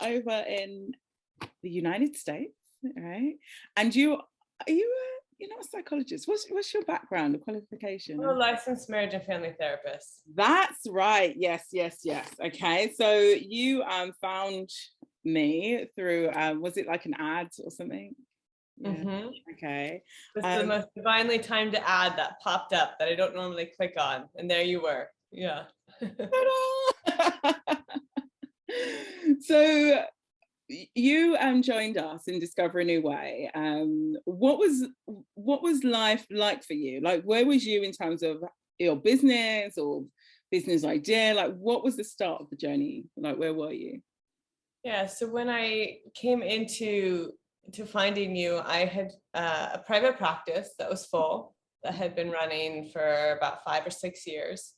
over in the United States, right? And you're not a psychologist. What's your background, the qualification? I'm a licensed marriage and family therapist. That's right. Yes. Okay. So you found me through was it like an ad or something? Yeah. Mm-hmm. Okay. It's the most divinely timed ad that popped up that I don't normally click on, and there you were. Yeah. So you joined us in Discover a New Way. What was life like for you? Like, where was you in terms of your business or business idea? Like, what was the start of the journey? Like, where were you? Yeah. So when I came into finding you, I had a private practice that was full, that had been running for about 5 or 6 years.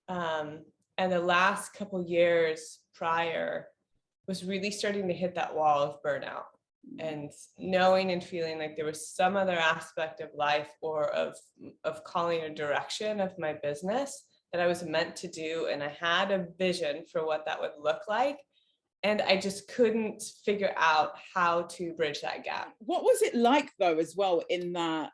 And the last couple years prior was really starting to hit that wall of burnout, and knowing and feeling like there was some other aspect of life or of calling a direction of my business that I was meant to do. And I had a vision for what that would look like. And I just couldn't figure out how to bridge that gap. What was it like though, as well, in that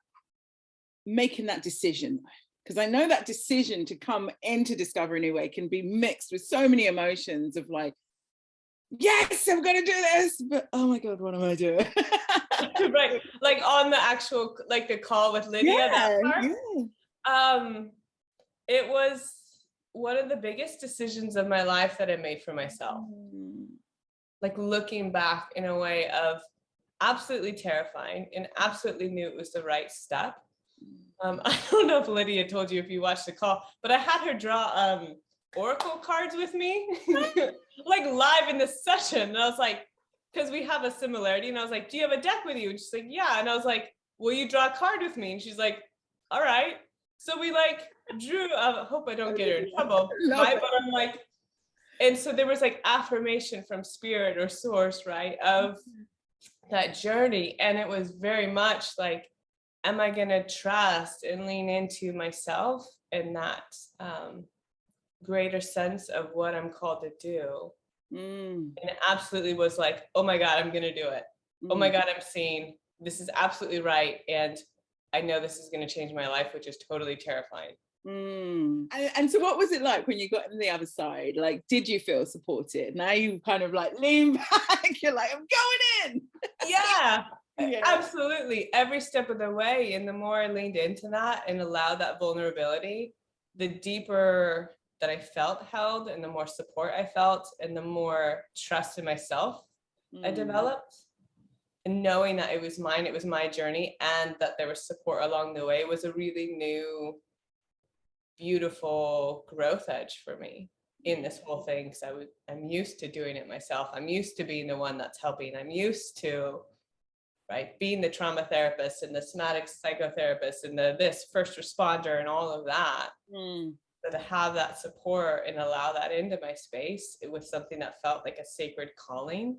making that decision? Because I know that decision to come into Discover a New Way can be mixed with so many emotions of like, yes, I'm gonna do this, but oh my God, what am I doing? Right, like on the actual, like the call with Lydia, that part. Yeah. It was one of the biggest decisions of my life that I made for myself. Like looking back in a way of absolutely terrifying, and absolutely knew it was the right step. I don't know if Lydia told you if you watched the call, but I had her draw oracle cards with me, like live in the session. And I was like, because we have a similarity, and I was like, do you have a deck with you? And she's like, yeah. And I was like, will you draw a card with me? And she's like, all right. So we like drew, I hope I don't get her in trouble, right? But I'm like, and so there was like affirmation from spirit or source, right, of that journey. And it was very much like, am I going to trust and lean into myself and that greater sense of what I'm called to do? And it absolutely was like, oh my God, I'm going to do it. Oh my God, I'm seeing this is absolutely right. And I know this is going to change my life, which is totally terrifying. And so what was it like when you got on the other side? Like, did you feel supported? Now you kind of like lean back, you're like, I'm going in. Yeah. Absolutely. Every step of the way. And the more I leaned into that and allowed that vulnerability, the deeper that I felt held, and the more support I felt, and the more trust in myself I developed. And knowing that it was mine, it was my journey, and that there was support along the way was a really new, beautiful growth edge for me in this whole thing. Because I'm used to doing it myself. I'm used to being the one that's helping. I'm used to, right, being the trauma therapist and the somatic psychotherapist and this first responder and all of that. So to have that support and allow that into my space, it was something that felt like a sacred calling.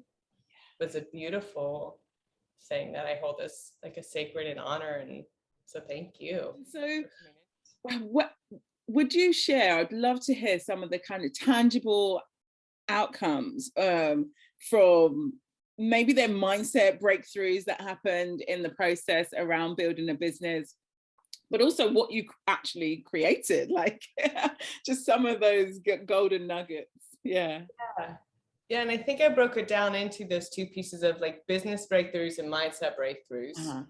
It was a beautiful thing that I hold as like a sacred and honor. And so thank you. So what would you share? I'd love to hear some of the kind of tangible outcomes from maybe their mindset breakthroughs that happened in the process around building a business, but also what you actually created, like just some of those golden nuggets. Yeah. And I think I broke it down into those two pieces of like business breakthroughs and mindset breakthroughs.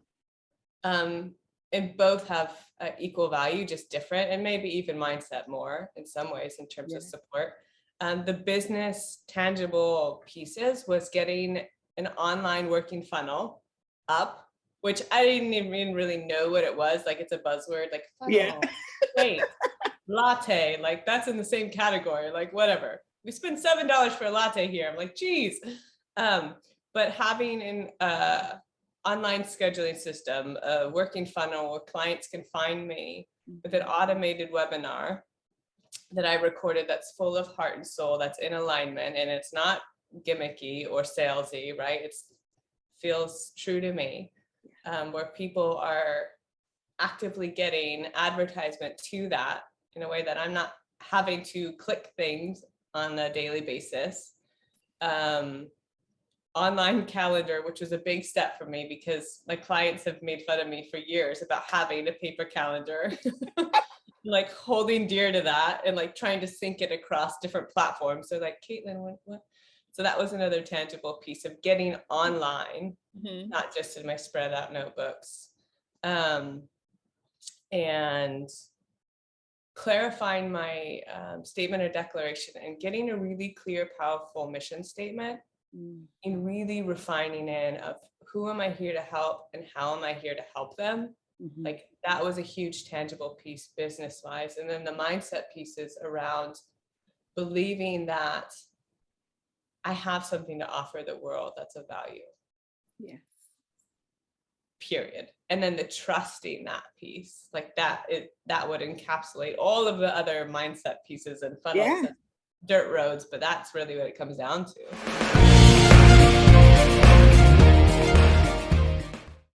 And both have equal value, just different, and maybe even mindset more in some ways in terms of support. The business tangible pieces was getting an online working funnel up, which I didn't even really know what it was. Like, it's a buzzword, like funnel, wait, latte, like that's in the same category, like whatever. We spend $7 for a latte here. I'm like, geez. But having an online scheduling system, a working funnel where clients can find me with an automated webinar that I recorded that's full of heart and soul, that's in alignment, and it's not gimmicky or salesy, right? It feels true to me, where people are actively getting advertisement to that in a way that I'm not having to click things on a daily basis. online calendar, which was a big step for me because my clients have made fun of me for years about having a paper calendar, like holding dear to that and like trying to sync it across different platforms. So like, Kaitlin, what? So that was another tangible piece of getting online, not just in my spread out notebooks. And clarifying my statement or declaration and getting a really clear, powerful mission statement and really refining in of who am I here to help and how am I here to help them? Like that was a huge tangible piece business wise. And then the mindset pieces around believing that I have something to offer the world that's of value. Yeah. Period. And then the trusting that piece, like that would encapsulate all of the other mindset pieces and funnels and dirt roads, but that's really what it comes down to.